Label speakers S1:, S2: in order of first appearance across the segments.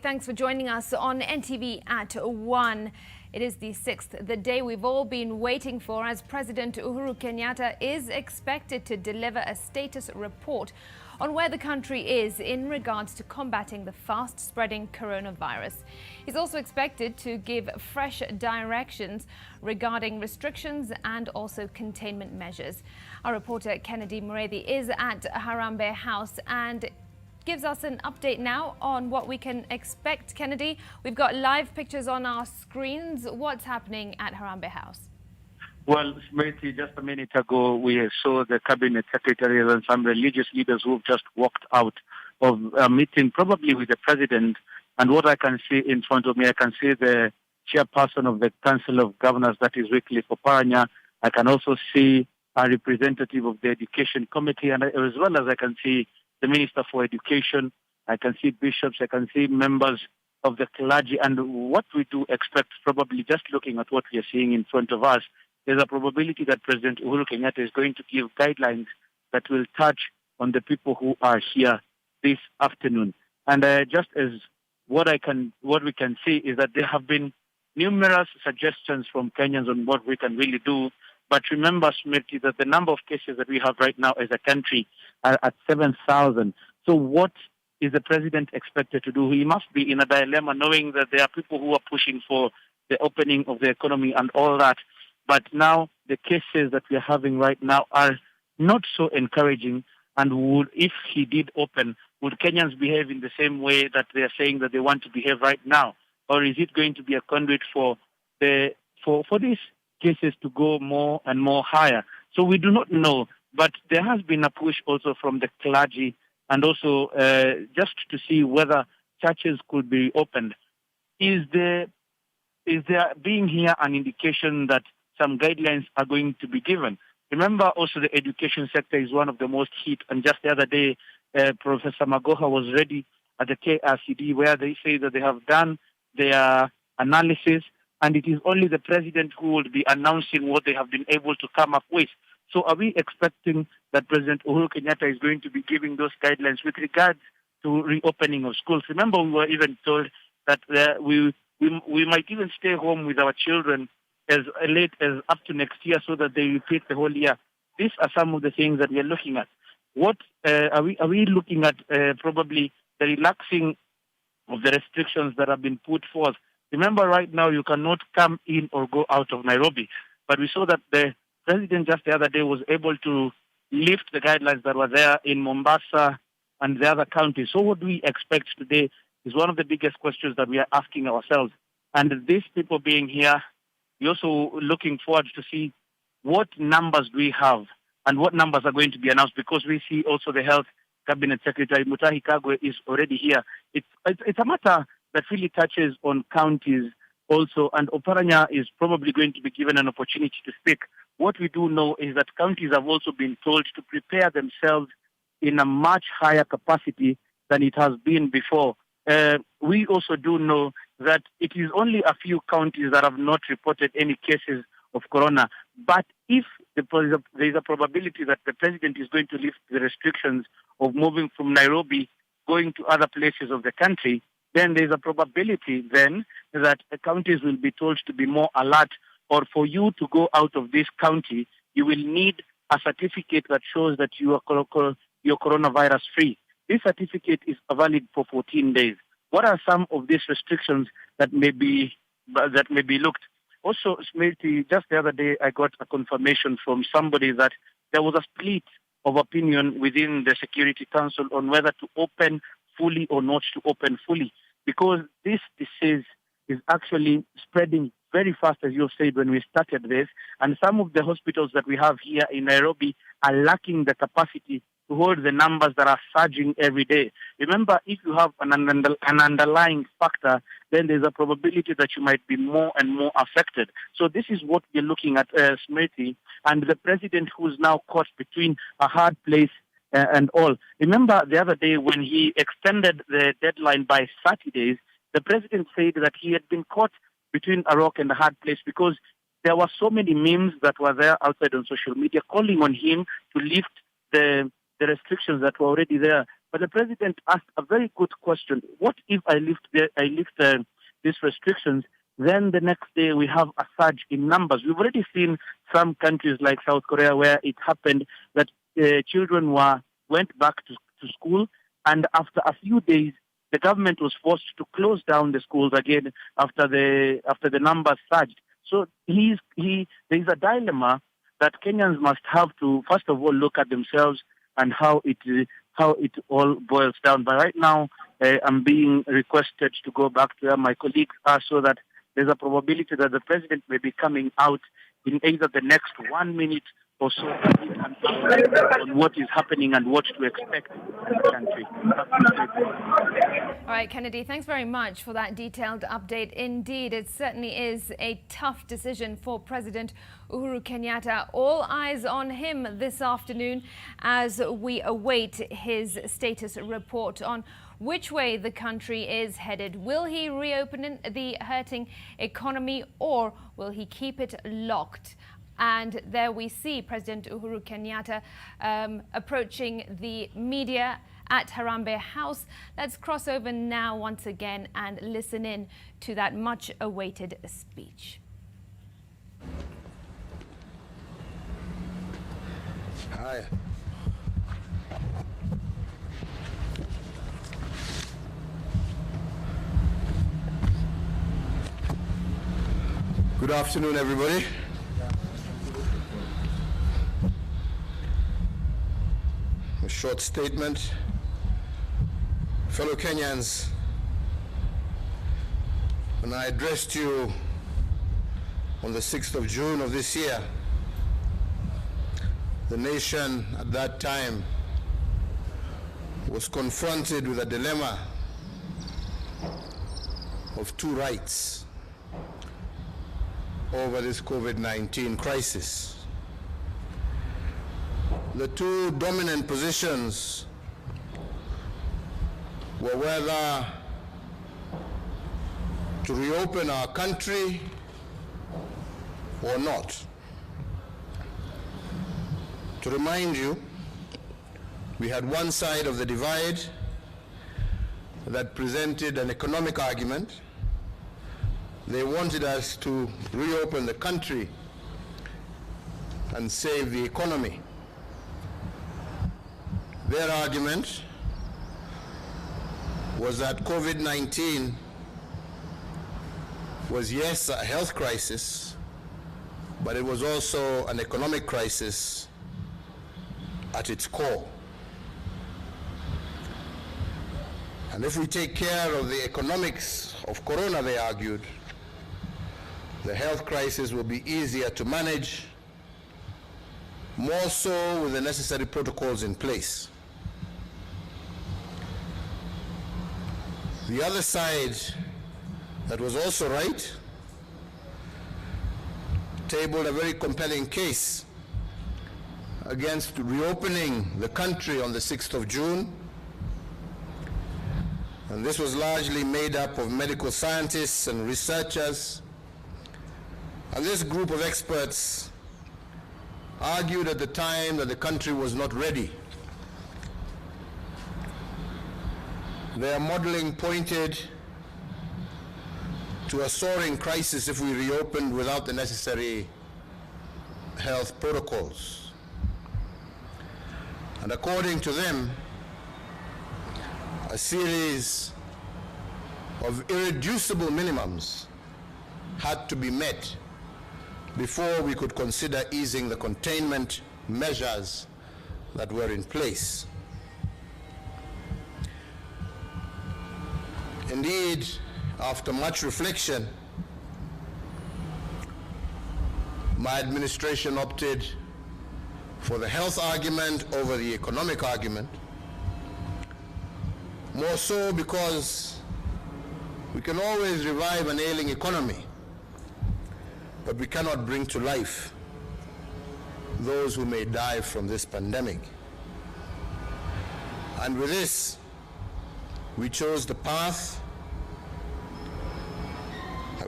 S1: Thanks for joining us on NTV at 1. It is the 6th, the day we've all been waiting for, as President Uhuru Kenyatta is expected to deliver a status report on where the country is in regards to combating the fast-spreading coronavirus. He's also expected to give fresh directions regarding restrictions and also containment measures. Our reporter Kennedy Mureithi is at Harambee House and gives us an update now on what we can expect. Kennedy, we've got live pictures on our screens. What's happening at Harambee House?
S2: Well, Smriti, just a minute ago, we saw the cabinet secretary and some religious leaders who've just walked out of a meeting, probably with the president. And what I can see in front of me, I can see the chairperson of the Council of Governors, that is Wycliffe Oparanya. I can also see a representative of the Education Committee, and as well as I can see the Minister for Education, I can see bishops, I can see members of the clergy. And what we do expect, probably just looking at what we are seeing in front of us, there's a probability that President Uhuru Kenyatta is going to give guidelines that will touch on the people who are here this afternoon. And just as what we can see is that there have been numerous suggestions from Kenyans on what we can really do. But remember, Smriti, that the number of cases that we have right now as a country are at 7,000. So what is the president expected to do? He must be in a dilemma, knowing that there are people who are pushing for the opening of the economy and all that. But now the cases that we are having right now are not so encouraging. And if he did open, would Kenyans behave in the same way that they are saying that they want to behave right now? Or is it going to be a conduit for these cases to go more and more higher? So we do not know. But there has been a push also from the clergy and also just to see whether churches could be opened. Is there being here an indication that some guidelines are going to be given? Remember also the education sector is one of the most hit. And just the other day, Professor Magoha was ready at the KRCD where they say that they have done their analysis and it is only the president who will be announcing what they have been able to come up with. So are we expecting that President Uhuru Kenyatta is going to be giving those guidelines with regards to reopening of schools? Remember, we were even told that we might even stay home with our children as late as up to next year so that they repeat the whole year. These are some of the things that we are looking at. What are we looking at? Probably the relaxing of the restrictions that have been put forth. Remember, right now you cannot come in or go out of Nairobi, but we saw that the president just the other day was able to lift the guidelines that were there in Mombasa and the other counties. So what do we expect today is one of the biggest questions that we are asking ourselves. And these people being here, we're also looking forward to see what numbers do we have and what numbers are going to be announced, because we see also the Health Cabinet Secretary Mutahi Kagwe is already here. It's a matter that really touches on counties also, and Oparanya is probably going to be given an opportunity to speak. What we do know is that counties have also been told to prepare themselves in a much higher capacity than it has been before. We also do know that it is only a few counties that have not reported any cases of corona. But if there is a probability that the president is going to lift the restrictions of moving from Nairobi, going to other places of the country, then there is a probability then that the counties will be told to be more alert, or for you to go out of this county, you will need a certificate that shows that you are coronavirus free. This certificate is valid for 14 days. What are some of these restrictions that may be looked? Also, Smriti, just the other day, I got a confirmation from somebody that there was a split of opinion within the Security Council on whether to open fully or not to open fully, because this disease is actually spreading very fast, as you said when we started this, and some of the hospitals that we have here in Nairobi are lacking the capacity to hold the numbers that are surging every day. Remember, if you have an underlying factor, then there's a probability that you might be more and more affected. So this is what we're looking at, Smriti, and the president who's now caught between a hard place and all. Remember the other day when he extended the deadline by 30 days, the president said that he had been caught between a rock and a hard place because there were so many memes that were there outside on social media calling on him to lift the restrictions that were already there. But the president asked a very good question. What if I lift these restrictions? Then the next day we have a surge in numbers. We've already seen some countries like South Korea where it happened that children went back to school, and after a few days, the government was forced to close down the schools again after the numbers surged. So there is a dilemma that Kenyans must have to first of all look at themselves and how it all boils down. But right now, I'm being requested to go back to where my colleagues are, so that there's a probability that the president may be coming out in either the next 1 minute or so on what is happening and what to expect in the country.
S1: All right, Kennedy, thanks very much for that detailed update. Indeed, it certainly is a tough decision for President Uhuru Kenyatta. All eyes on him this afternoon as we await his status report on which way the country is headed. Will he reopen the hurting economy, or will he keep it locked? And there we see President Uhuru Kenyatta approaching the media at Harambee House. Let's cross over now once again and listen in to that much-awaited speech.
S3: Hi. Good afternoon, everybody. A short statement. Fellow Kenyans, when I addressed you on the 6th of June of this year, the nation at that time was confronted with a dilemma of two rights over this COVID-19 crisis. The two dominant positions were whether to reopen our country or not. To remind you, we had one side of the divide that presented an economic argument. They wanted us to reopen the country and save the economy. Their argument was that COVID-19 was, yes, a health crisis, but it was also an economic crisis at its core. And if we take care of the economics of Corona, they argued, the health crisis will be easier to manage, more so with the necessary protocols in place. The other side that was also right tabled a very compelling case against reopening the country on the 6th of June. And this was largely made up of medical scientists and researchers. And this group of experts argued at the time that the country was not ready. Their modeling pointed to a soaring crisis if we reopened without the necessary health protocols. And according to them, a series of irreducible minimums had to be met before we could consider easing the containment measures that were in place. Indeed, after much reflection, my administration opted for the health argument over the economic argument, more so because we can always revive an ailing economy, but we cannot bring to life those who may die from this pandemic. And with this, we chose the path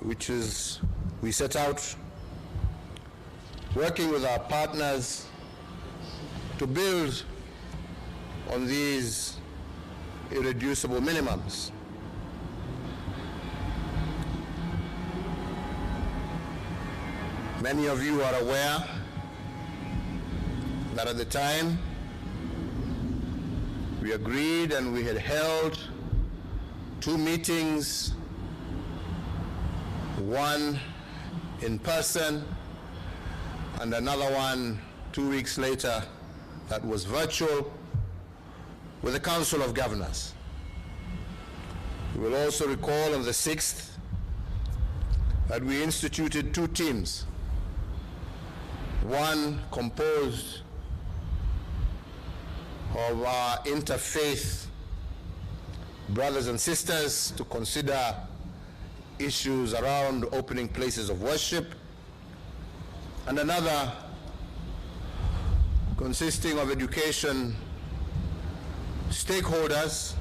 S3: which is we set out working with our partners to build on these irreducible minimums. Many of you are aware that at the time we agreed and we had held 2 meetings, one in person and another one 2 weeks later that was virtual with the Council of Governors. You will also recall on the 6th that we instituted 2 teams, one composed of our interfaith brothers and sisters to consider issues around opening places of worship, and another consisting of education stakeholders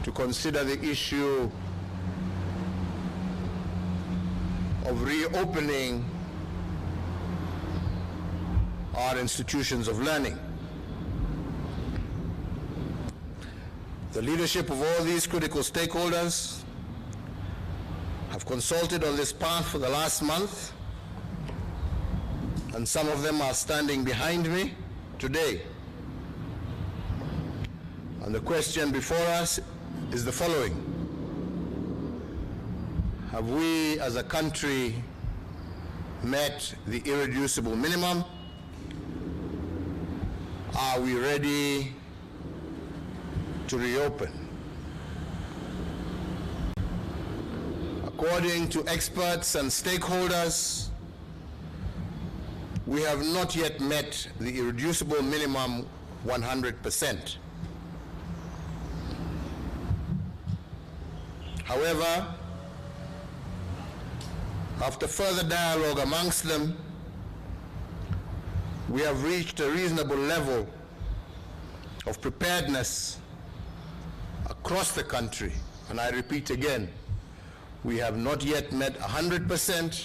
S3: to consider the issue of reopening our institutions of learning. The leadership of all these critical stakeholders have consulted on this path for the last month, and some of them are standing behind me today. And the question before us is the following: have we as a country met the irreducible minimum? Are we ready to reopen? According to experts and stakeholders, we have not yet met the irreducible minimum 100%. However, after further dialogue amongst them, we have reached a reasonable level of preparedness across the country. And I repeat again, we have not yet met 100%,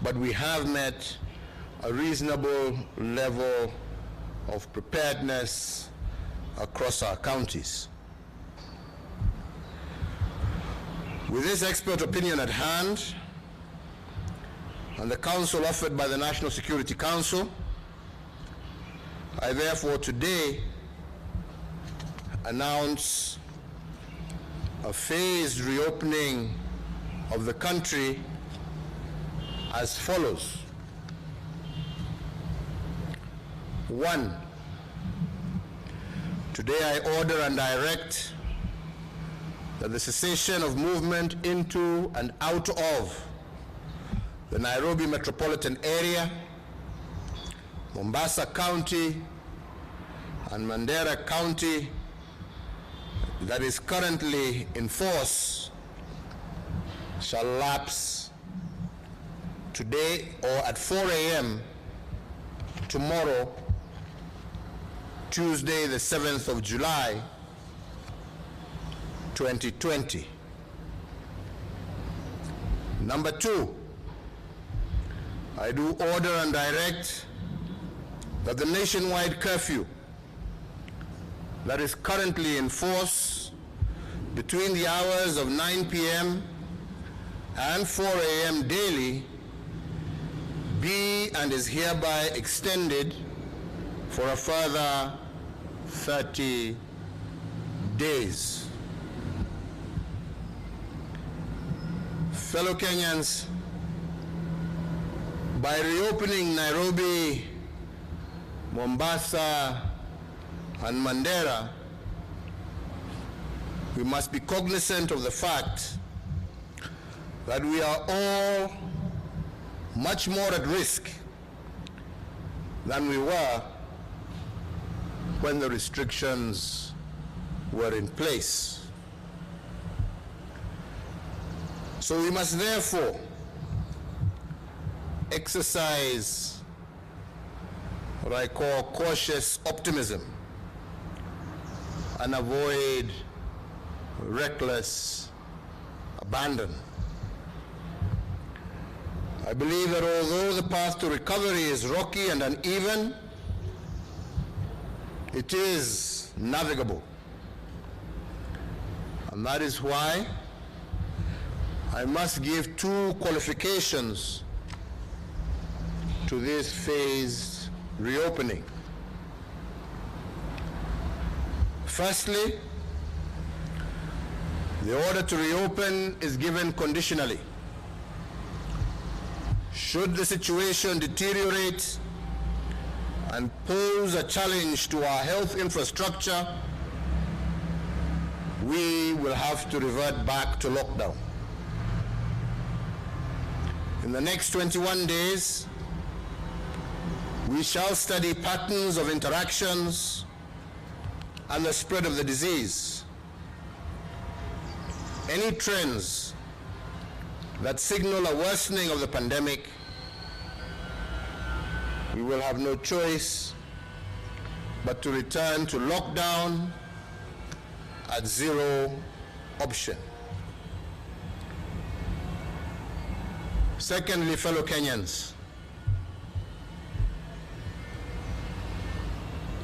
S3: but we have met a reasonable level of preparedness across our counties. With this expert opinion at hand, and the counsel offered by the National Security Council, I therefore today announce a phased reopening of the country as follows. 1, today I order and direct that the cessation of movement into and out of the Nairobi metropolitan area, Mombasa County, and Mandera County that is currently in force shall lapse today or at 4 a.m. tomorrow, Tuesday, the 7th of July, 2020. Number 2, I do order and direct that the nationwide curfew that is currently in force between the hours of 9 p.m. and 4 a.m. daily be and is hereby extended for a further 30 days. Fellow Kenyans, by reopening Nairobi, Mombasa, and Mandera, we must be cognizant of the fact that we are all much more at risk than we were when the restrictions were in place. So we must therefore exercise what I call cautious optimism and avoid reckless abandon. I believe that although the path to recovery is rocky and uneven, it is navigable. And that is why I must give two qualifications to this phased reopening. Firstly, the order to reopen is given conditionally. Should the situation deteriorate and pose a challenge to our health infrastructure, we will have to revert back to lockdown. In the next 21 days, we shall study patterns of interactions and the spread of the disease. Any trends that signal a worsening of the pandemic, we will have no choice but to return to lockdown at zero option. Secondly, fellow Kenyans,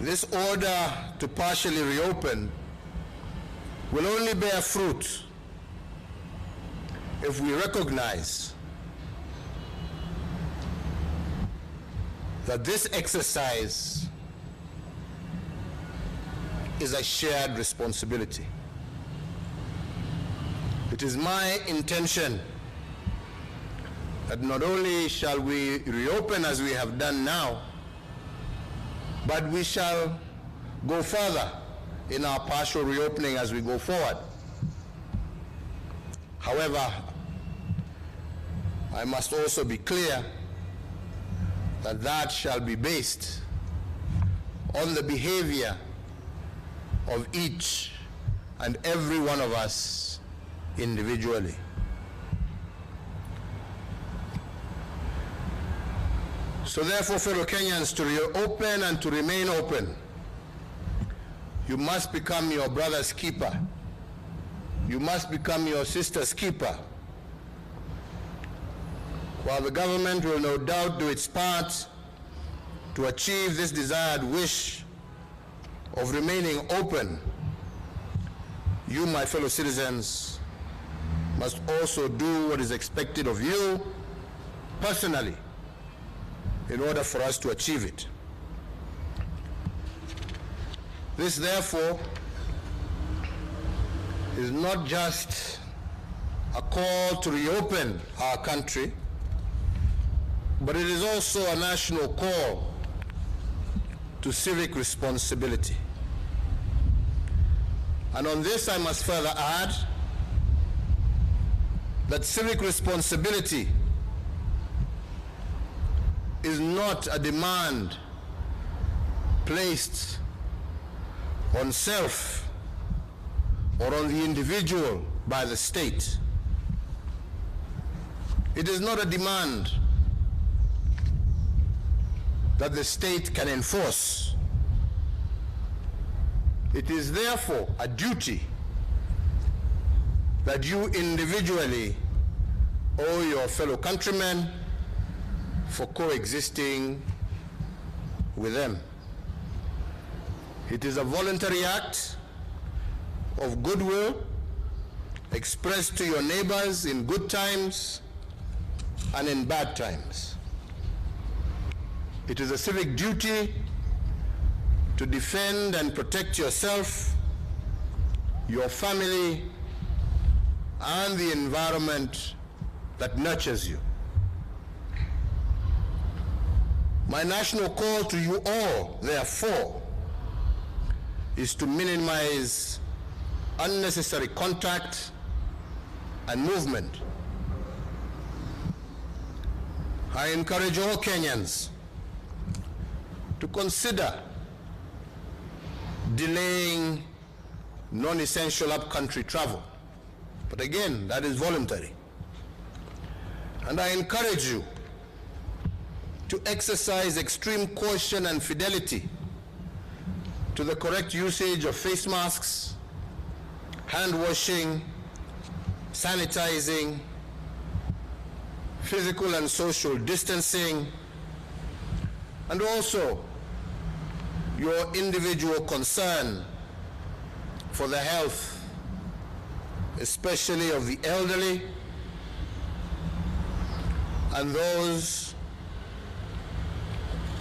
S3: this order to partially reopen will only bear fruit if we recognize that this exercise is a shared responsibility. It is my intention that not only shall we reopen as we have done now, but we shall go further in our partial reopening as we go forward. However, I must also be clear that that shall be based on the behavior of each and every one of us individually. So therefore, fellow Kenyans, to reopen and to remain open, you must become your brother's keeper. You must become your sister's keeper. While the government will no doubt do its part to achieve this desired wish of remaining open, you, my fellow citizens, must also do what is expected of you personally in order for us to achieve it. This, therefore, is not just a call to reopen our country, but it is also a national call to civic responsibility. And on this, I must further add that civic responsibility is not a demand placed on self or on the individual by the state. It is not a demand that the state can enforce. It is therefore a duty that you individually owe your fellow countrymen for coexisting with them. It is a voluntary act of goodwill expressed to your neighbors in good times and in bad times. It is a civic duty to defend and protect yourself, your family, and the environment that nurtures you. My national call to you all, therefore, is to minimize unnecessary contact and movement. I encourage all Kenyans to consider delaying non-essential up-country travel. But again, that is voluntary. And I encourage you to exercise extreme caution and fidelity to the correct usage of face masks, hand washing, sanitizing, physical and social distancing, and also your individual concern for the health especially of the elderly and those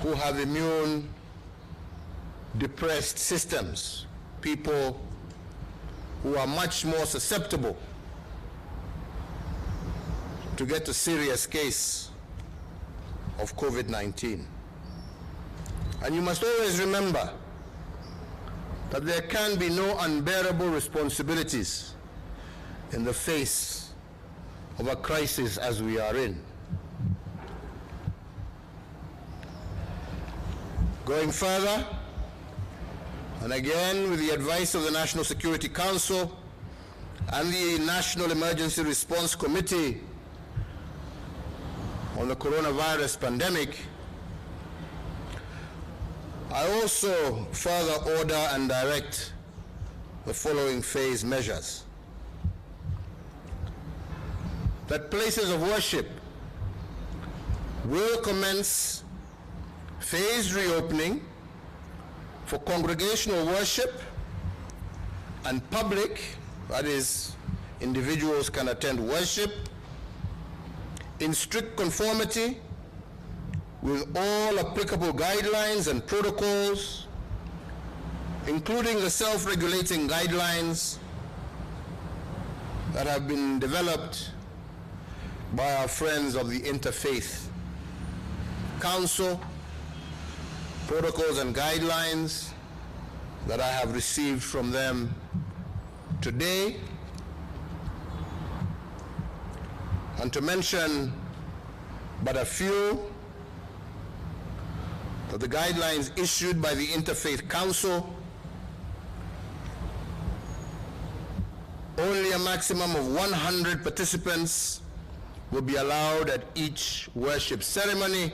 S3: who have immune depressed systems, people who are much more susceptible to get a serious case of COVID-19. And you must always remember that there can be no unbearable responsibilities in the face of a crisis as we are in. Going further, and again with the advice of the National Security Council and the National Emergency Response Committee on the coronavirus pandemic, I also further order and direct the following phase measures. That places of worship will commence phased reopening for congregational worship and public, that is, individuals can attend worship in strict conformity with all applicable guidelines and protocols, including the self-regulating guidelines that have been developed by our friends of the Interfaith Council, protocols and guidelines that I have received from them today. And to mention but a few, that the guidelines issued by the Interfaith Council, only a maximum of 100 participants will be allowed at each worship ceremony,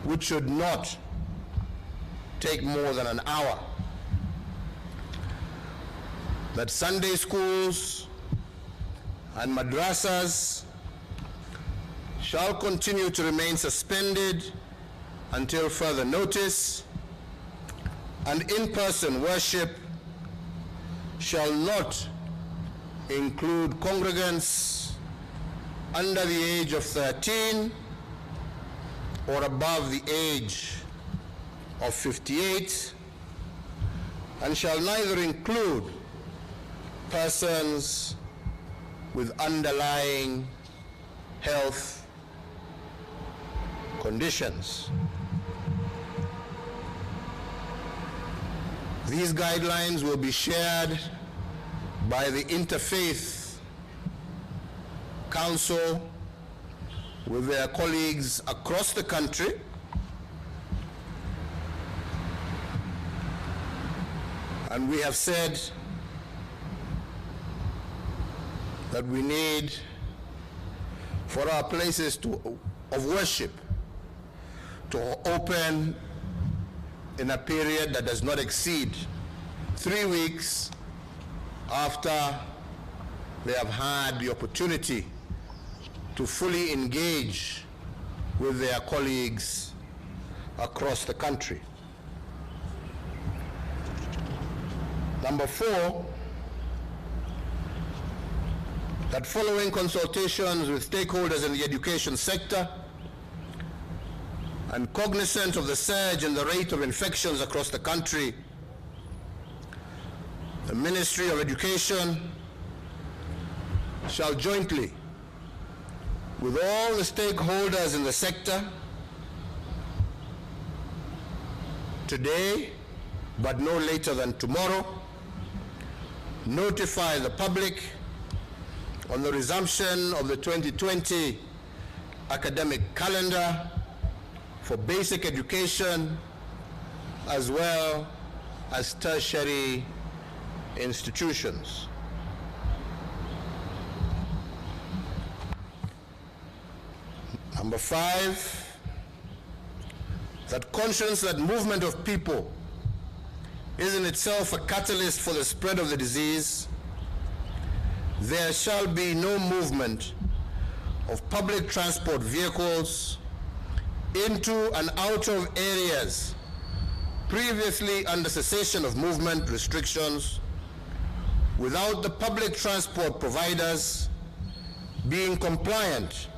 S3: which should not take more than an hour. That Sunday schools and madrasas shall continue to remain suspended until further notice, and in-person worship shall not include congregants under the age of 13 or above the age of 58, and shall neither include persons with underlying health conditions. These guidelines will be shared by the Interfaith Council with their colleagues across the country, and we have said that we need for our places of worship to open in a period that does not exceed 3 weeks after they have had the opportunity to fully engage with their colleagues across the country. Number 4, that following consultations with stakeholders in the education sector and cognizant of the surge in the rate of infections across the country, the Ministry of Education shall jointly with all the stakeholders in the sector today, but no later than tomorrow, notify the public on the resumption of the 2020 academic calendar for basic education as well as tertiary institutions. Number 5, that conscious that movement of people is in itself a catalyst for the spread of the disease, there shall be no movement of public transport vehicles into and out of areas previously under cessation of movement restrictions without the public transport providers being compliant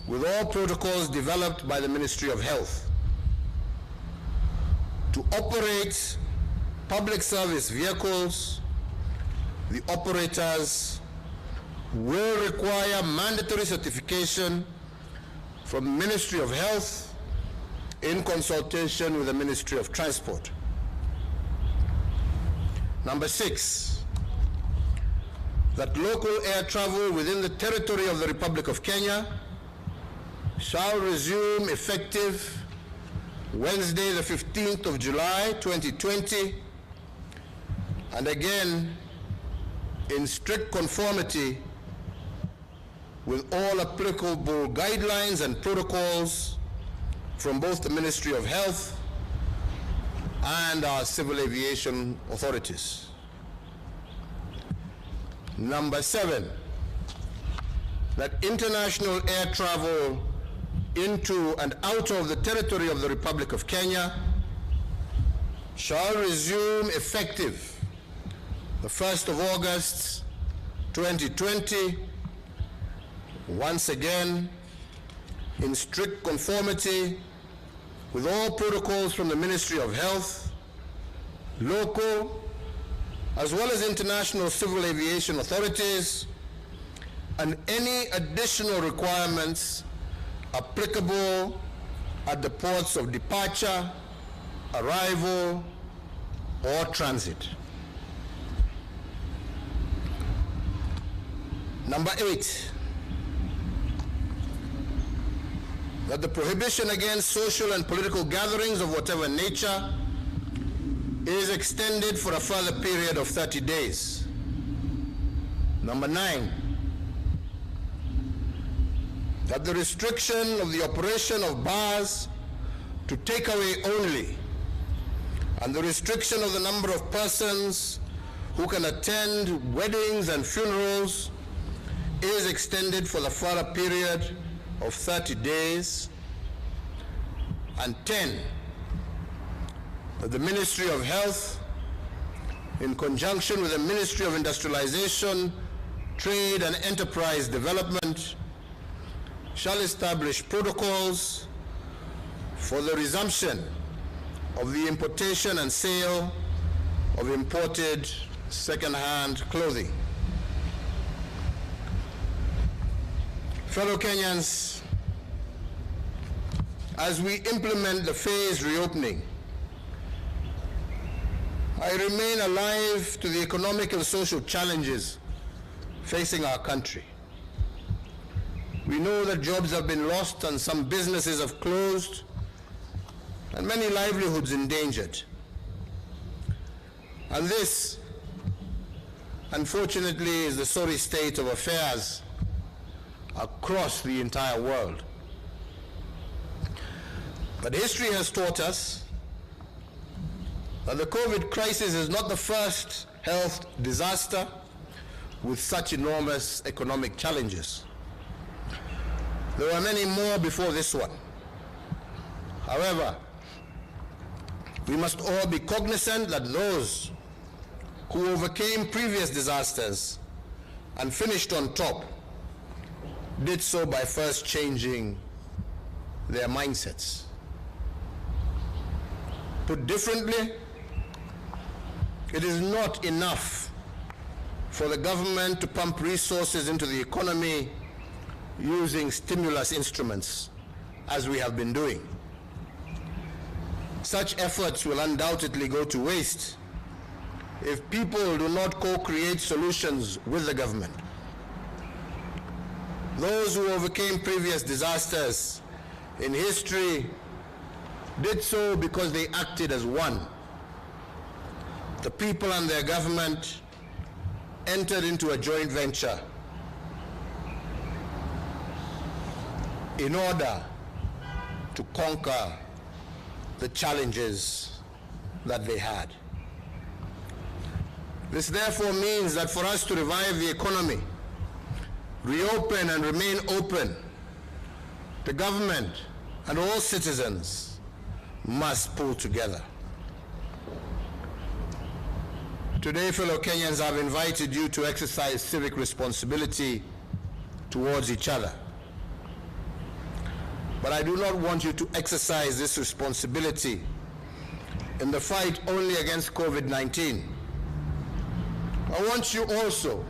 S3: with all protocols developed by the Ministry of Health. To operate public service vehicles, the operators will require mandatory certification from the Ministry of Health in consultation with the Ministry of Transport. Number 6, that local air travel within the territory of the Republic of Kenya shall resume effective Wednesday, the 15th of July, 2020, and again in strict conformity with all applicable guidelines and protocols from both the Ministry of Health and our civil aviation authorities. Number 7, that international air travel into and out of the territory of the Republic of Kenya shall resume effective the 1st of August 2020, once again in strict conformity with all protocols from the Ministry of Health, local as well as international civil aviation authorities, and any additional requirements applicable at the ports of departure, arrival, or transit. Number 8, that the prohibition against social and political gatherings of whatever nature is extended for a further period of 30 days. Number 9, that the restriction of the operation of bars to takeaway only and the restriction of the number of persons who can attend weddings and funerals is extended for the further period of 30 days. And 10, that the Ministry of Health, in conjunction with the Ministry of Industrialization, Trade and Enterprise Development, shall establish protocols for the resumption of the importation and sale of imported second-hand clothing. Fellow Kenyans, as we implement the phased reopening, I remain alive to the economic and social challenges facing our country. We know that jobs have been lost and some businesses have closed and many livelihoods endangered. And this, unfortunately, is the sorry state of affairs across the entire world. But history has taught us that the COVID crisis is not the first health disaster with such enormous economic challenges. There were many more before this one. However, we must all be cognizant that those who overcame previous disasters and finished on top did so by first changing their mindsets. Put differently, it is not enough for the government to pump resources into the economy using stimulus instruments, as we have been doing. Such efforts will undoubtedly go to waste if people do not co-create solutions with the government. Those who overcame previous disasters in history did so because they acted as one. The people and their government entered into a joint venture in order to conquer the challenges that they had. This therefore means that for us to revive the economy, reopen and remain open, the government and all citizens must pull together. Today, fellow Kenyans, I've invited you to exercise civic responsibility towards each other. But I do not want you to exercise this responsibility in the fight only against COVID-19. I want you also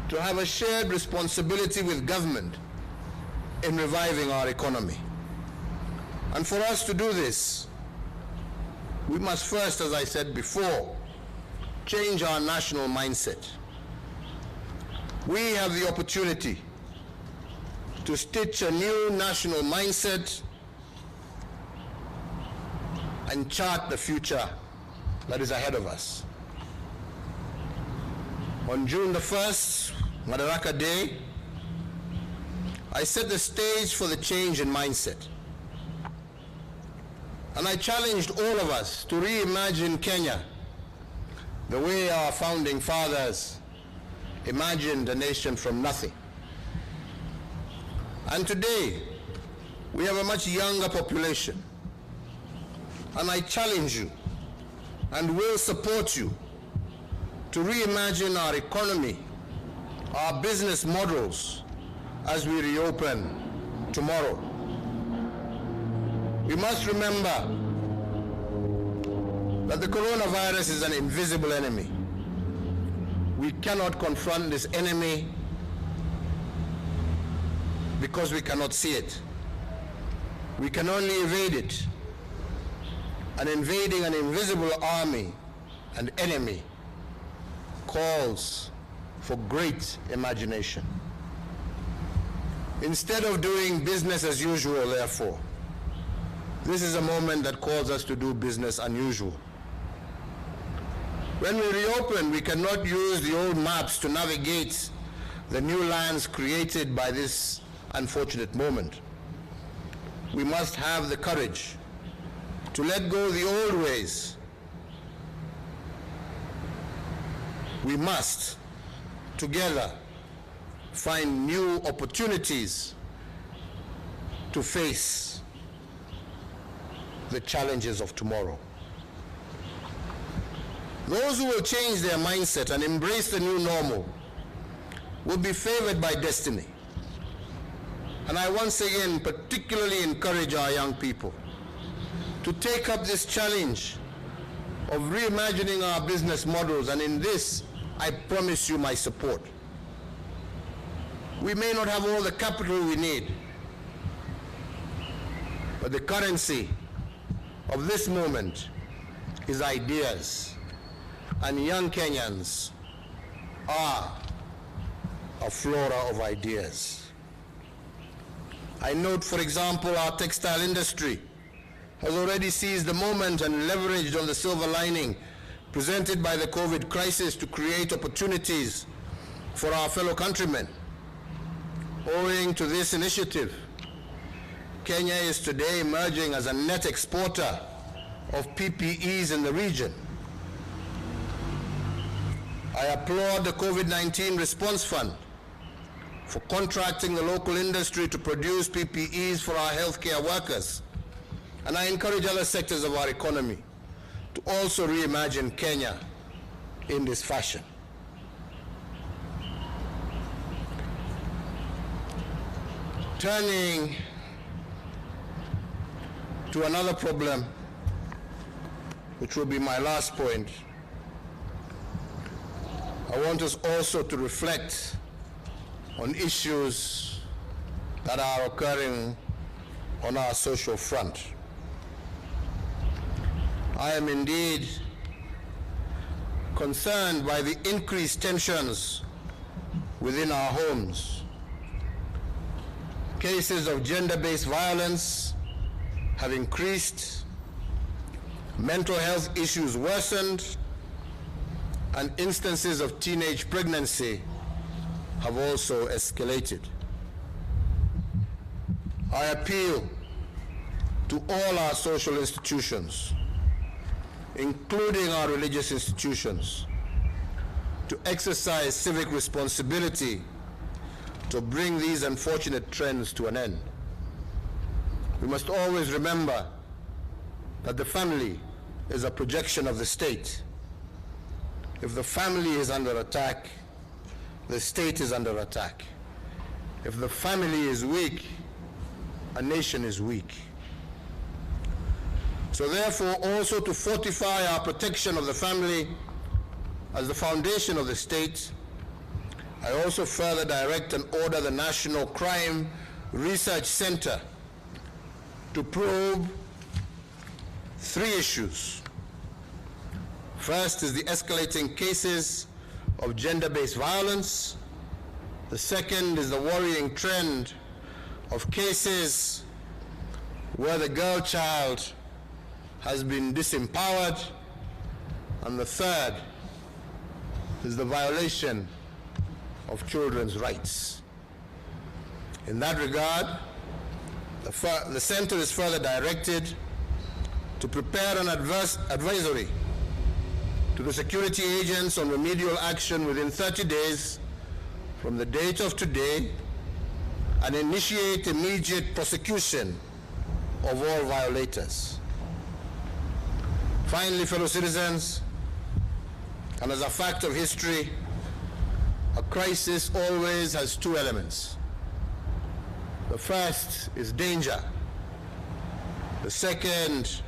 S3: to have a shared responsibility with government in reviving our economy. And for us to do this, we must first, as I said before, change our national mindset. We have the opportunity to stitch a new national mindset and chart the future that is ahead of us. On June the 1st, Madaraka Day, I set the stage for the change in mindset. And I challenged all of us to reimagine Kenya the way our founding fathers imagined a nation from nothing. And today, we have a much younger population. And I challenge you and will support you to reimagine our economy, our business models as we reopen tomorrow. We must remember that the coronavirus is an invisible enemy. We cannot confront this enemy because we cannot see it. We can only evade it. And invading an invisible army and enemy calls for great imagination. Instead of doing business as usual, therefore, this is a moment that calls us to do business unusual. When we reopen, we cannot use the old maps to navigate the new lands created by this unfortunate moment. We must have the courage to let go of the old ways. We must, together, find new opportunities to face the challenges of tomorrow. Those who will change their mindset and embrace the new normal will be favored by destiny. And I once again particularly encourage our young people to take up this challenge of reimagining our business models, and in this, I promise you my support. We may not have all the capital we need, but the currency of this moment is ideas, and young Kenyans are a flora of ideas. I note, for example, our textile industry has already seized the moment and leveraged on the silver lining presented by the COVID crisis to create opportunities for our fellow countrymen. Owing to this initiative, Kenya is today emerging as a net exporter of PPEs in the region. I applaud the COVID-19 Response Fund for contracting the local industry to produce PPEs for our healthcare workers. And I encourage other sectors of our economy to also reimagine Kenya in this fashion. Turning to another problem, which will be my last point, I want us also to reflect on issues that are occurring on our social front. I am indeed concerned by the increased tensions within our homes. Cases of gender-based violence have increased, mental health issues worsened, and instances of teenage pregnancy have also escalated. I appeal to all our social institutions, including our religious institutions, to exercise civic responsibility to bring these unfortunate trends to an end. We must always remember that the family is a projection of the state. If the family is under attack, the state is under attack. If the family is weak, a nation is weak. So therefore, also to fortify our protection of the family as the foundation of the state, I also further direct and order the National Crime Research Center to probe 3 issues. First is the escalating cases of gender-based violence. The second is the worrying trend of cases where the girl child has been disempowered. And the third is the violation of children's rights. In that regard, the center is further directed to prepare an advisory to the security agents on remedial action within 30 days from the date of today and initiate immediate prosecution of all violators. Finally, fellow citizens, and as a fact of history, a crisis always has 2 elements. The first is danger. The second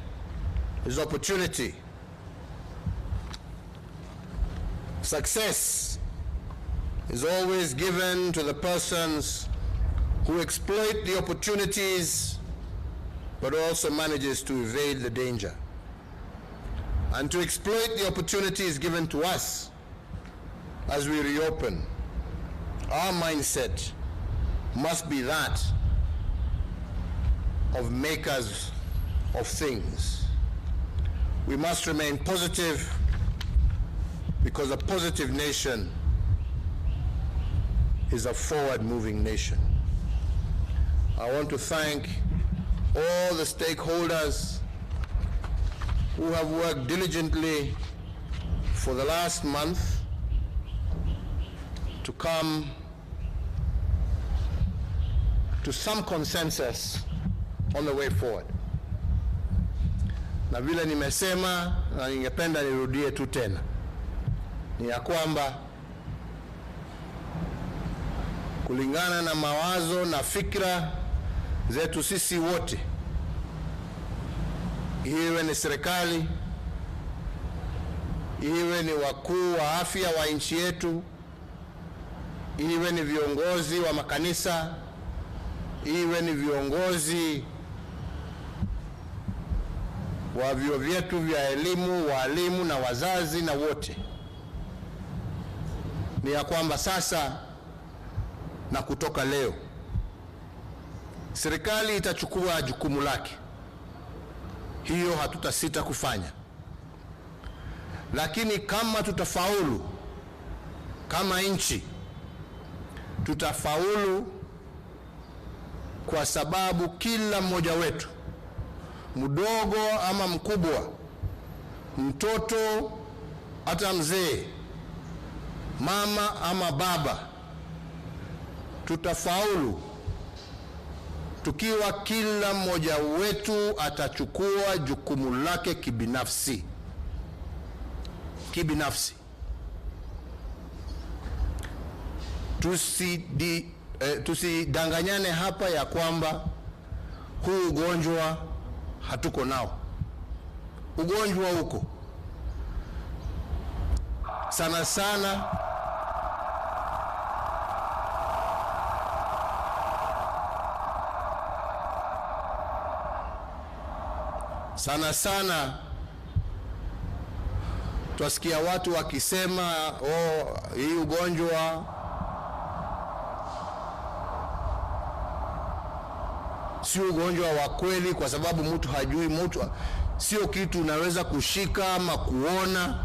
S3: is opportunity. Success is always given to the persons who exploit the opportunities but also manages to evade the danger. And to exploit the opportunities given to us as we reopen, our mindset must be that of makers of things. We must remain positive, because a positive nation is a forward-moving nation. I want to thank all the stakeholders who have worked diligently for the last month to come to some consensus on the way forward. Na vile nimesema na ningependa nirudie tu tena, ni ya kwamba kulingana na mawazo na fikra zetu sisi wote, iwe ni serikali, iwe ni wakuu wa afya wa nchi yetu, iwe ni viongozi wa makanisa, iwe ni viongozi wa vyuo vyetu vya elimu, walimu na wazazi na wote, ni ya kwamba sasa na kutoka leo serikali itachukua jukumu lake. Hiyo hatutasita kufanya. Lakini kama tutafaulu, kama nchi tutafaulu kwa sababu kila mmoja wetu, mdogo ama mkubwa, mtoto hata mzee, mama ama baba, tutafaulu tukiwa kila mmoja wetu atachukua jukumu lake kibinafsi. Tusidanganyane hapa ya kwamba huu ugonjwa hatuko nao. Ugonjwa huko sana sana twasikia watu wakisema hii ugonjwa si ugonjwa wa kweli, kwa sababu mtu hajui, mtu sio kitu unaweza kushika ama kuona,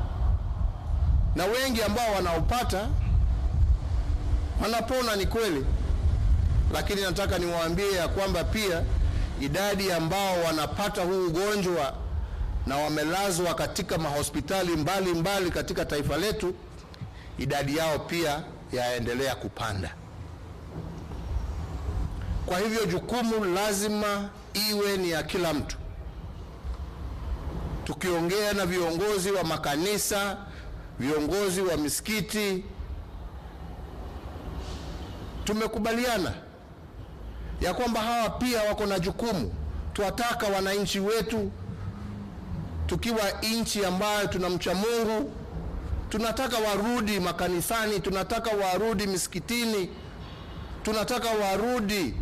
S3: na wengi ambao wanaopata wanapona, ni kweli. Lakini nataka niwaambie ya kwamba pia idadi ambao wanapata huu ugonjwa na wamelazwa katika mahospitali mbali katika taifa letu, idadi yao pia yaendelea kupanda. Kwa hivyo jukumu lazima iwe ni ya kila mtu. Tukiongea na viongozi wa makanisa, viongozi wa misikiti, tumekubaliana ya kwamba hawa pia wako na jukumu. Tuwataka wananchi wetu, tukiwa nchi ambayo tunamcha Mungu, tunataka warudi makanisani, tunataka warudi misikitini, tunataka warudi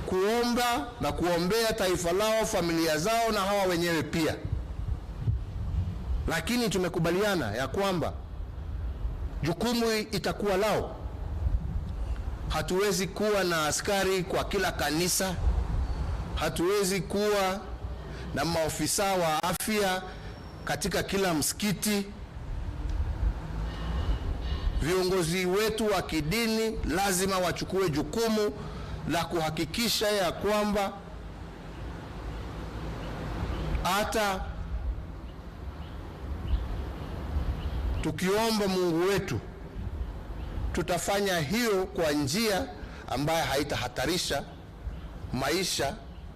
S3: kuomba na kuombea taifa lao, familia zao na hawa wenyewe pia. Lakini tumekubaliana ya kwamba jukumu itakuwa lao. Hatuwezi kuwa na askari kwa kila kanisa, hatuwezi kuwa na maofisa wa afya katika kila msikiti. Viongozi wetu wa kidini lazima wachukue jukumu la kuhakikisha ya kwamba hata tukiomba Mungu wetu tutafanya hiyo kwa njia ambayo haitahatarisha maisha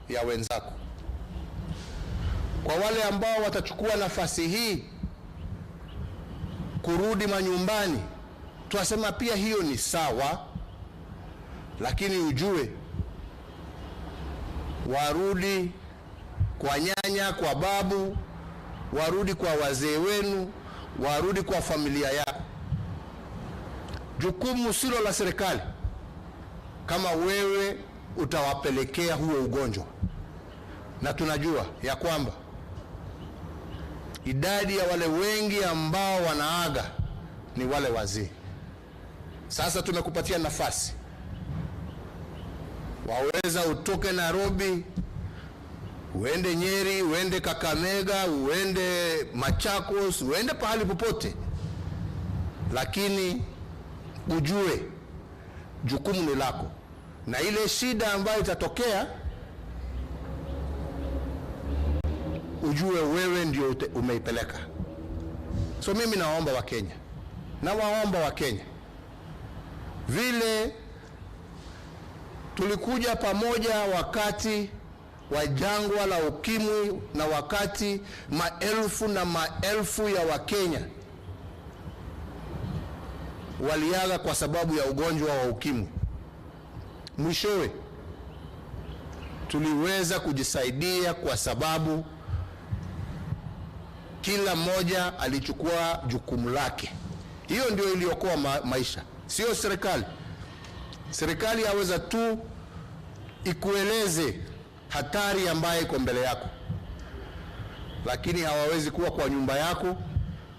S3: ya wenzako. Kwa wale ambao watachukua nafasi hii kurudi manyumbani, tunasema pia hiyo ni sawa, lakini ujue warudi kwa nyanya, kwa babu, warudi kwa wazee wenu, warudi kwa familia yako. Jukumu silo la serikali kama wewe utawapelekea huo ugonjwa. Na tunajua ya kwamba idadi ya wale wengi ambao wanaaga ni wale wazee. Sasa tumekupatia nafasi, waweza utoke Nairobi, uende Nyeri, uende Kakamega, uende Machakos, uende pahali popote, lakini ujue jukumu ni lako, na ile shida ambayo itatokea ujue wewe ndio umeipeleka. So mimi naomba Wakenya, vile tulikuja pamoja wakati wa jangwa la ukimwi na wakati maelfu na maelfu ya Wakenya waliaga kwa sababu ya ugonjwa wa ukimwi, mwishowe tuliweza kujisaidia kwa sababu kila mmoja alichukua jukumu lake. Hiyo ndio iliokoa maisha, sio serikali. Serikali yaweza tu ikueleze hatari ambayo iko mbele yako, lakini hawawezi kuwa kwa nyumba yako,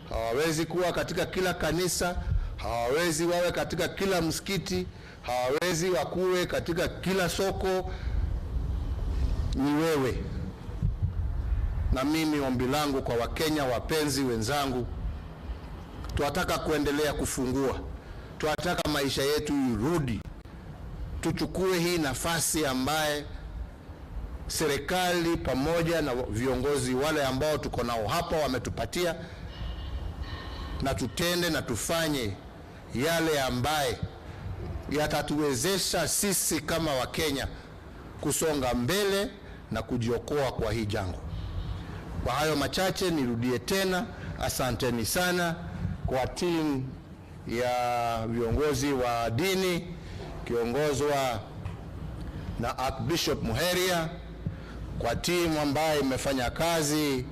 S3: hawawezi kuwa katika kila kanisa, hawawezi wawe katika kila msikiti, hawawezi wakuwe katika kila soko. Ni wewe na mimi. Ombi langu kwa Wakenya wapenzi wenzangu, tunataka kuendelea kufungua, tunataka maisha yetu irudi, tuchukue hii nafasi ambaye serikali pamoja na viongozi wale ambao tuko nao hapa wametupatia, na tutende na tufanye yale ambaye yatatuwezesha sisi kama Wakenya kusonga mbele na kujiokoa kwa hii jangwa. Kwa hayo machache nirudie tena, asanteni sana kwa timu ya viongozi wa dini kiongozwa na Archbishop Muheria, kwa timu ambayo imefanya kazi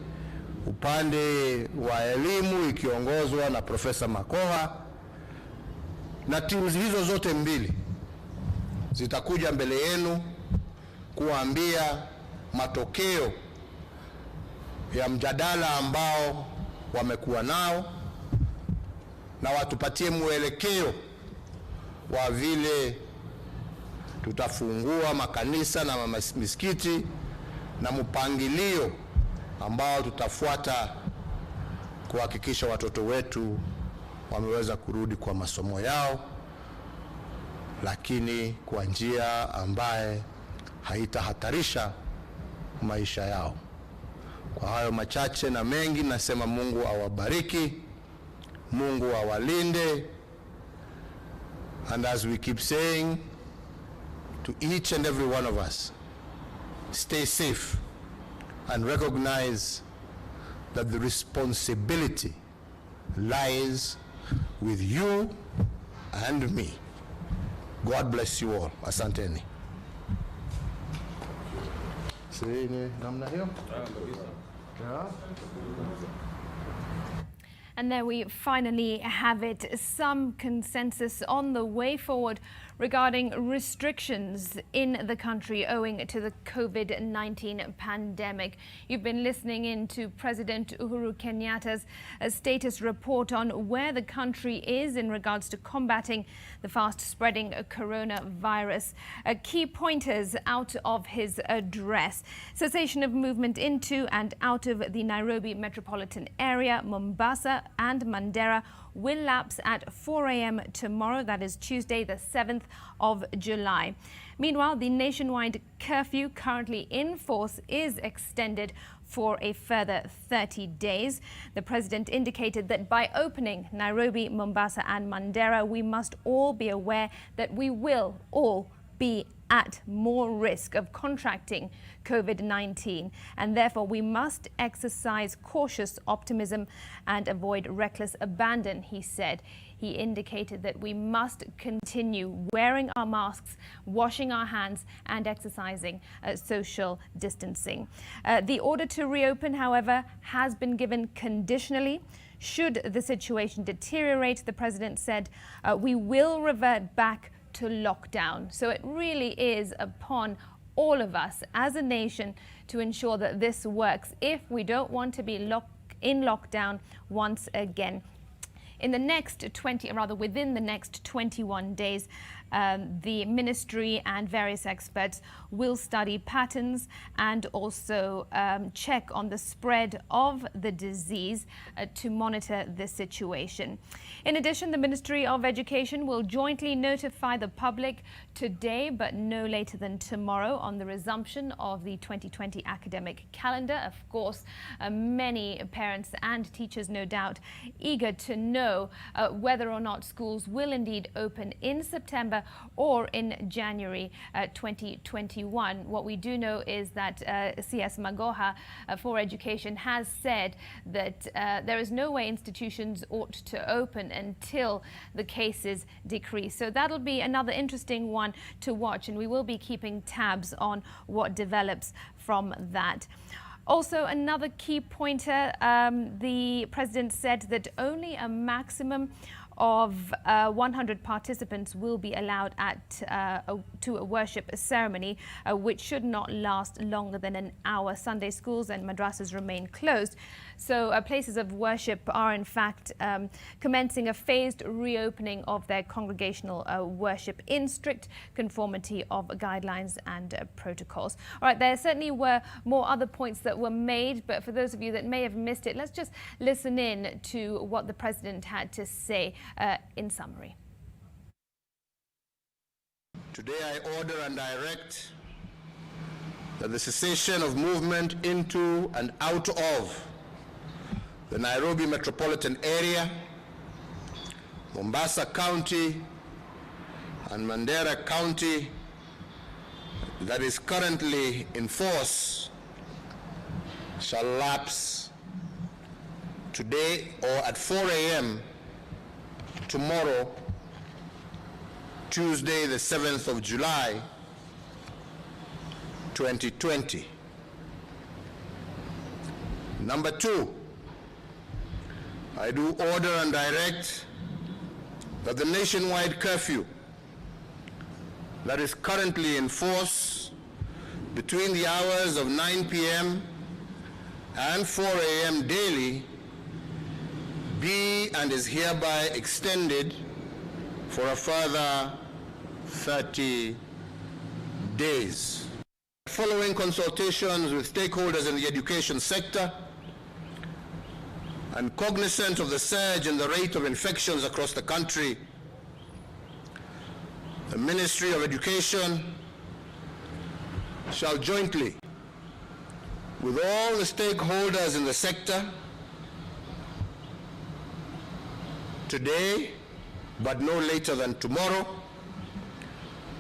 S3: upande wa elimu ikiongozwa na Profesa Makoha, na timu hizo zote mbili zitakuja mbele yenu kuambia matokeo ya mjadala ambao wamekuwa nao, na watupatie mwelekeo wa vile tutafungua makanisa na misikiti na mpangilio ambao tutafuata kuhakikisha watoto wetu wameweza kurudi kwa masomo yao, lakini kwa njia ambaye haitahatarisha maisha yao. Kwa hayo machache na mengi nasema Mungu awabariki, Mungu awalinde, and as we keep saying to each and every one of us, stay safe and recognize that the responsibility lies with you and me. God bless you all. Asanteni.
S1: And there we finally have it, some consensus on the way forward regarding restrictions in the country owing to the COVID-19 pandemic. You've been listening in to President Uhuru Kenyatta's status report on where the country is in regards to combating the fast-spreading coronavirus. Key pointers out of his address: cessation of movement into and out of the Nairobi metropolitan area, Mombasa and Mandera will lapse at 4 a.m. tomorrow, that is Tuesday, the 7th of July. Meanwhile, the nationwide curfew currently in force is extended for a further 30 days. The president indicated that by opening Nairobi, Mombasa and Mandera, we must all be aware that we will all be at more risk of contracting COVID-19, and therefore we must exercise cautious optimism and avoid reckless abandon, he said. He indicated that we must continue wearing our masks, washing our hands and exercising social distancing. The order to reopen, however, has been given conditionally. Should the situation deteriorate, the president said, we will revert back to lockdown. So it really is upon all of us as a nation to ensure that this works if we don't want to be in lockdown once again. In the next within the next 21 days, the ministry and various experts will study patterns and also check on the spread of the disease to monitor the situation. In addition, the Ministry of Education will jointly notify the public today, but no later than tomorrow, on the resumption of the 2020 academic calendar. Of course, many parents and teachers, no doubt, eager to know whether or not schools will indeed open in September or in January 2021. What we do know is that CS Magoha for Education has said that there is no way institutions ought to open until the cases decrease. So that'll be another interesting one to watch, and we will be keeping tabs on what develops from that. Also, another key pointer, the president said that only a maximum of 100 participants will be allowed to a worship ceremony, which should not last longer than an hour. Sunday schools and madrasas remain closed. So places of worship are in fact commencing a phased reopening of their congregational worship in strict conformity of guidelines and protocols. All right, there certainly were more other points that were made, but for those of you that may have missed it, let's just listen in to what the president had to say in summary.
S3: Today I order and direct that the cessation of movement into and out of the Nairobi metropolitan area, Mombasa County and Mandera County that is currently in force shall lapse today or at 4 a.m. tomorrow, Tuesday, the 7th of July, 2020. Number two, I do order and direct that the nationwide curfew that is currently in force between the hours of 9 p.m. and 4 a.m. daily be and is hereby extended for a further 30 days. Following consultations with stakeholders in the education sector and cognizant of the surge in the rate of infections across the country, the Ministry of Education shall jointly, with all the stakeholders in the sector, today, but no later than tomorrow,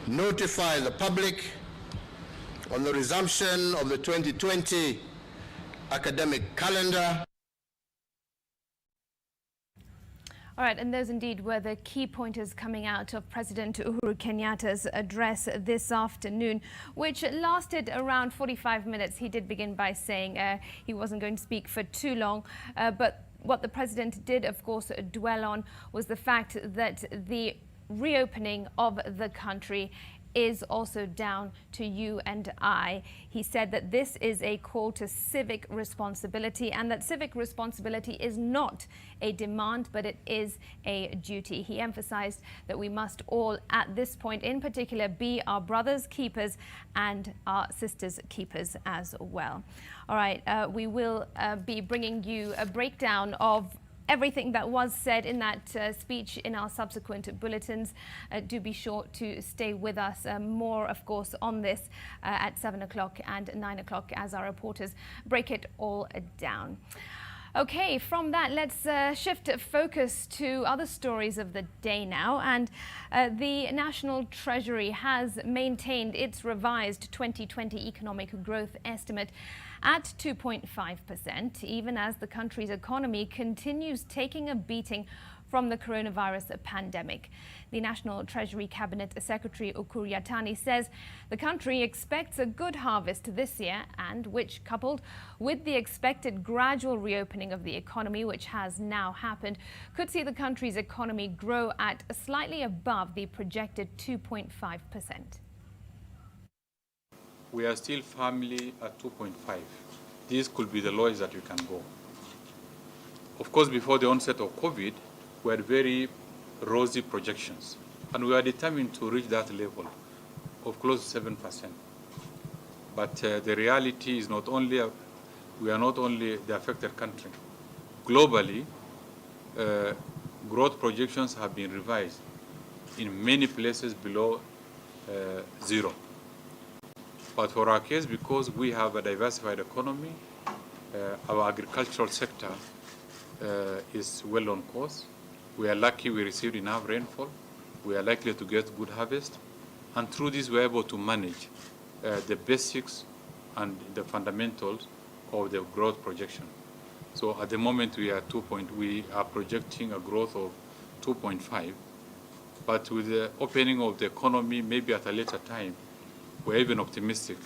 S3: notify the public on the resumption of the 2020 academic calendar
S1: All right, and those indeed were the key pointers coming out of President Uhuru Kenyatta's address this afternoon, which lasted around 45 minutes. He did begin by saying he wasn't going to speak for too long, but what the president did, of course, dwell on was the fact that the reopening of the country is also down to you and I. He said that this is a call to civic responsibility and that civic responsibility is not a demand, but it is a duty. He emphasized that we must all, at this point in particular, be our brothers' keepers and our sisters' keepers as well. All right, we will be bringing you a breakdown of everything that was said in that speech in our subsequent bulletins. Do be sure to stay with us. More, of course, on this at 7 o'clock and 9 o'clock as our reporters break it all down. Okay, from that, let's shift focus to other stories of the day now. And the National Treasury has maintained its revised 2020 economic growth estimate at 2.5%, even as the country's economy continues taking a beating from the coronavirus pandemic. The National Treasury Cabinet Secretary Uhuru Kenyatta says the country expects a good harvest this year, and which, coupled with the expected gradual reopening of the economy, which has now happened, could see the country's economy grow at slightly above the projected 2.5%.
S4: We are still firmly at 2.5. This could be the lowest that we can go. Of course, before the onset of COVID, we had very rosy projections, and we are determined to reach that level of close to 7%. But the reality is we are not only the affected country. Globally, growth projections have been revised in many places below zero. But for our case, because we have a diversified economy, our agricultural sector is well on course. We are lucky we received enough rainfall. We are likely to get good harvest. And through this, we're able to manage the basics and the fundamentals of the growth projection. So at the moment, we are projecting a growth of 2.5. But with the opening of the economy, maybe at a later time, we're even optimistic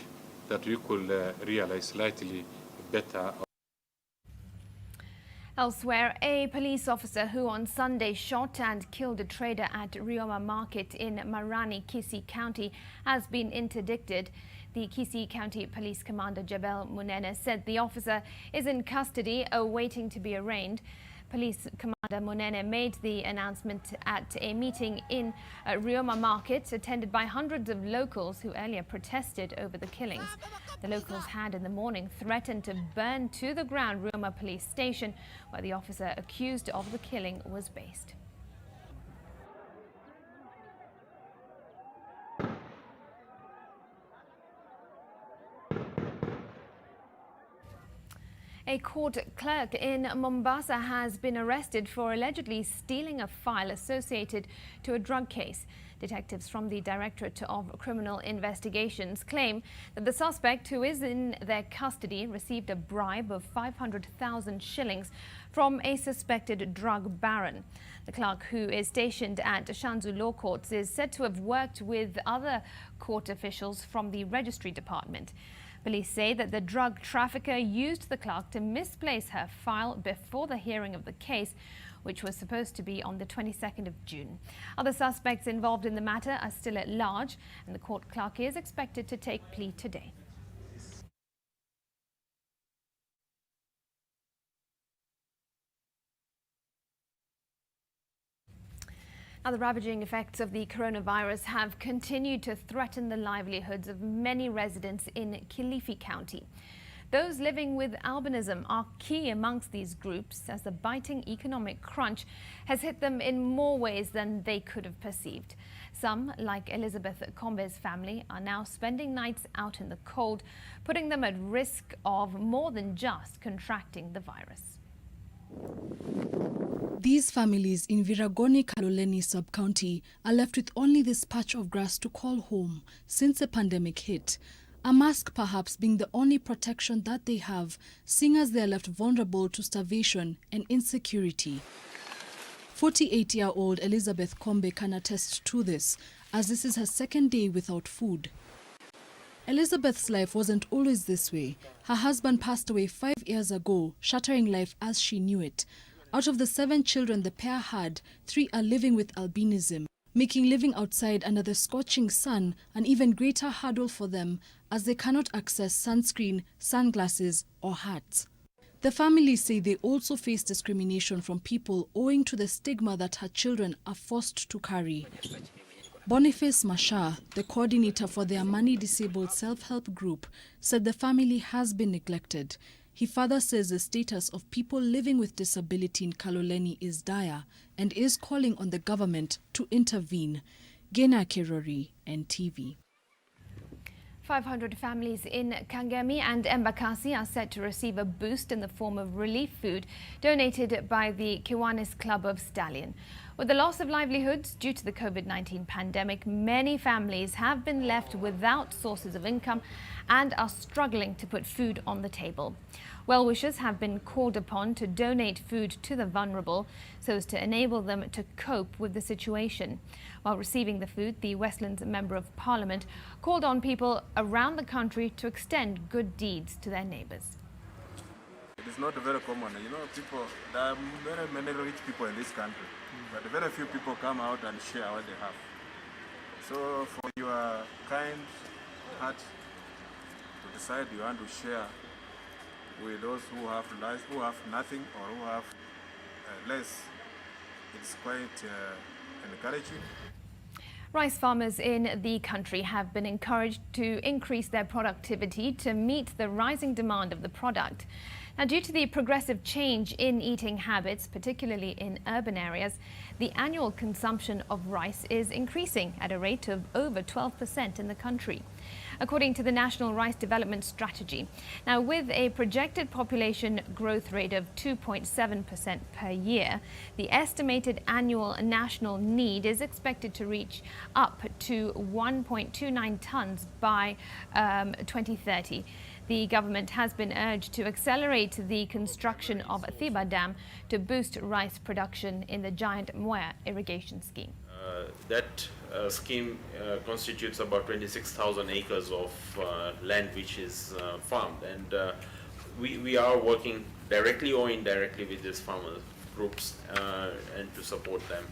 S4: that we could realize slightly better.
S1: Elsewhere, a police officer who on Sunday shot and killed a trader at Rioma Market in Marani, Kisii County, has been interdicted. The Kisii County Police Commander Jabel Munene said the officer is in custody awaiting to be arraigned. Police Commander Munene made the announcement at a meeting in Rioma Market, attended by hundreds of locals who earlier protested over the killings. The locals had in the morning threatened to burn to the ground Rioma Police Station, where the officer accused of the killing was based. A court clerk in Mombasa has been arrested for allegedly stealing a file associated to a drug case. Detectives from the Directorate of Criminal Investigations claim that the suspect, who is in their custody, received a bribe of 500,000 shillings from a suspected drug baron. The clerk, who is stationed at Shanzu Law Courts, is said to have worked with other court officials from the Registry Department. Police say that the drug trafficker used the clerk to misplace her file before the hearing of the case, which was supposed to be on the 22nd of June. Other suspects involved in the matter are still at large, and the court clerk is expected to take plea today. Now, the ravaging effects of the coronavirus have continued to threaten the livelihoods of many residents in Kilifi County. Those living with albinism are key amongst these groups, as the biting economic crunch has hit them in more ways than they could have perceived. Some, like Elizabeth Kombe's family, are now spending nights out in the cold, putting them at risk of more than just contracting the virus.
S5: These families in Viragoni Kaloleni sub-county are left with only this patch of grass to call home since the pandemic hit. A mask perhaps being the only protection that they have, seeing as they are left vulnerable to starvation and insecurity. 48-year-old Elizabeth Kombe can attest to this, as this is her second day without food. Elizabeth's life wasn't always this way. Her husband passed away 5 years ago, shattering life as she knew it. Out of the 7 children the pair had, 3 are living with albinism, making living outside under the scorching sun an even greater hurdle for them, as they cannot access sunscreen, sunglasses or hats. The family say they also face discrimination from people owing to the stigma that her children are forced to carry. Boniface Masha, the coordinator for their money-disabled self-help group, said the family has been neglected. He further says the status of people living with disability in Kaloleni is dire and is calling on the government to intervene. Gena Kirori, NTV.
S1: 500 families in Kangemi and Embakasi are set to receive a boost in the form of relief food donated by the Kiwanis Club of Stallion. With the loss of livelihoods due to the COVID-19 pandemic, many families have been left without sources of income and are struggling to put food on the table. Well-wishers have been called upon to donate food to the vulnerable so as to enable them to cope with the situation. While receiving the food, the Westlands Member of Parliament called on people around the country to extend good deeds to their neighbours.
S6: It is not very common. You know, there are very many rich people in this country, but very few people come out and share what they have. So for your kind heart to decide you want to share with those who have less, who have nothing, or who have less, it's quite encouraging.
S1: Rice farmers in the country have been encouraged to increase their productivity to meet the rising demand of the product. Now, due to the progressive change in eating habits, particularly in urban areas, the annual consumption of rice is increasing at a rate of over 12% in the country, according to the National Rice Development Strategy. Now, with a projected population growth rate of 2.7% per year, the estimated annual national need is expected to reach up to 1.29 tons by 2030. The government has been urged to accelerate the construction of a Thiba Dam to boost rice production in the giant Moya irrigation scheme.
S7: That scheme constitutes about 26,000 acres of land which is farmed, and we are working directly or indirectly with these farmer groups and to support them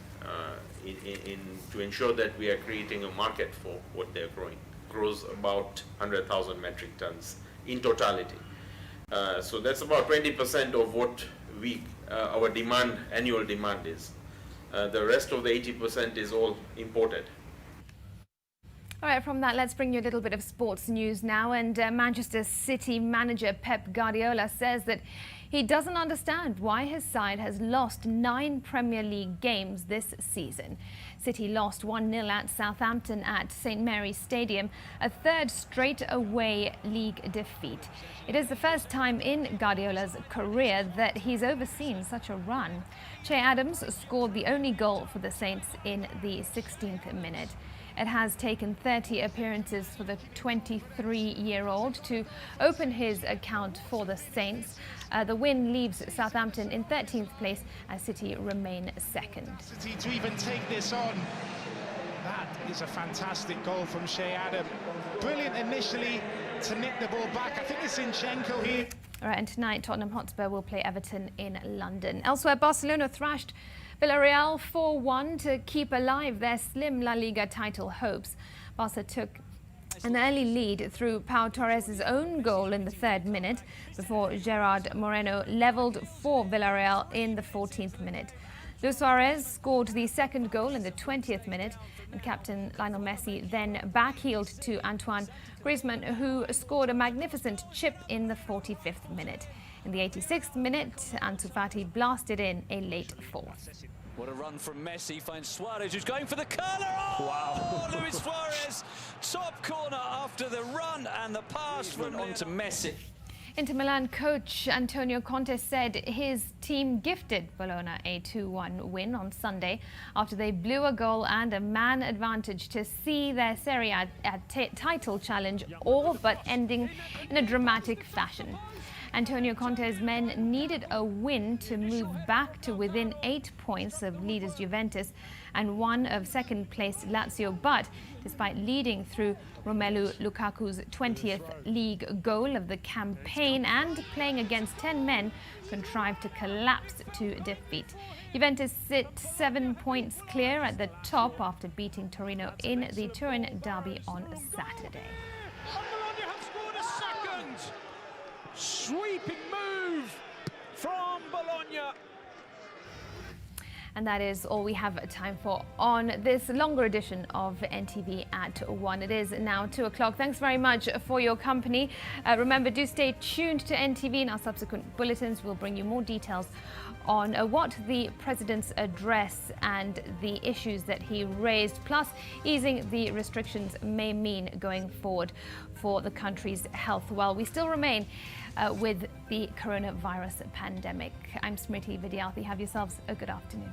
S7: to ensure that we are creating a market for what they're growing. Grows about 100,000 metric tons in totality. So that's about 20% of what our annual demand is. The rest of the 80% is all imported.
S1: All right, from that, let's bring you a little bit of sports news now. And Manchester City manager Pep Guardiola says that he doesn't understand why his side has lost 9 Premier League games this season. City lost 1-0 at Southampton at St Mary's Stadium, a third straight away league defeat. It is the first time in Guardiola's career that he's overseen such a run. Che Adams scored the only goal for the Saints in the 16th minute. It has taken 30 appearances for the 23-year-old to open his account for the Saints. The win leaves Southampton in 13th place as City remain second.
S8: City to even take this on. That is a fantastic goal from Che Adams. Brilliant initially to nick the ball back. I think it's Zinchenko here.
S1: All right, and tonight Tottenham Hotspur will play Everton in London. Elsewhere, Barcelona thrashed Villarreal 4-1 to keep alive their slim La Liga title hopes. Barca took an early lead through Pau Torres' own goal in the 3rd minute before Gerard Moreno levelled for Villarreal in the 14th minute. Luis Suarez scored the 2nd goal in the 20th minute, and captain Lionel Messi then backheeled to Antoine Griezmann, who scored a magnificent chip in the 45th minute. In the 86th minute, Ansu Fati blasted in a late 4th.
S9: What a run from Messi, finds Suarez, who's going for the curler. Oh, wow. Luis Suarez, top corner after the run and the pass from on to Messi.
S1: Inter Milan coach Antonio Conte said his team gifted Bologna a 2-1 win on Sunday after they blew a goal and a man advantage to see their Serie A title challenge all but ending in a dramatic fashion. Antonio Conte's men needed a win to move back to within 8 points of leaders Juventus and one of second-place Lazio. But despite leading through Romelu Lukaku's 20th league goal of the campaign and playing against 10 men, contrived to collapse to defeat. Juventus sit 7 points clear at the top after beating Torino in the Turin derby on Saturday.
S8: Bologna have scored a second. Sweeping move from Bologna.
S1: And that is all we have time for on this longer edition of NTV at 1. It is now 2 o'clock. Thanks very much for your company. Remember, do stay tuned to NTV. In our subsequent bulletins, we'll bring you more details on what the president's address and the issues that he raised, plus easing the restrictions, may mean going forward for the country's health. Well, we still remain with the coronavirus pandemic. I'm Smriti Vidyarthi. Have yourselves a good afternoon.